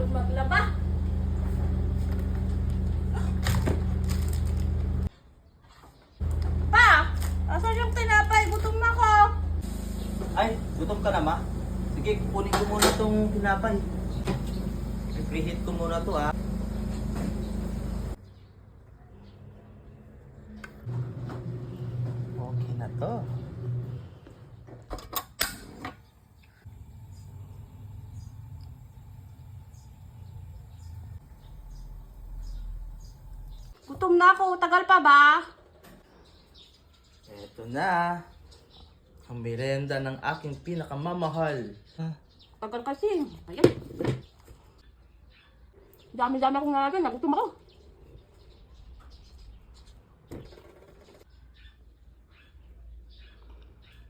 Pagod maglaba. Pa! Asan yung tinapay? Gutom na ko. Ay, gutom ka na, ma? Sige, kunin ko muna itong tinapay. I-preheat ko muna to, ha? Okay na to. Gutom na ako. Tagal pa ba? Eto na. Ang merenda ng aking pinakamamahal. Tagal kasi. Ayan. Dami-dami akong nalagyan. Nagutom ako.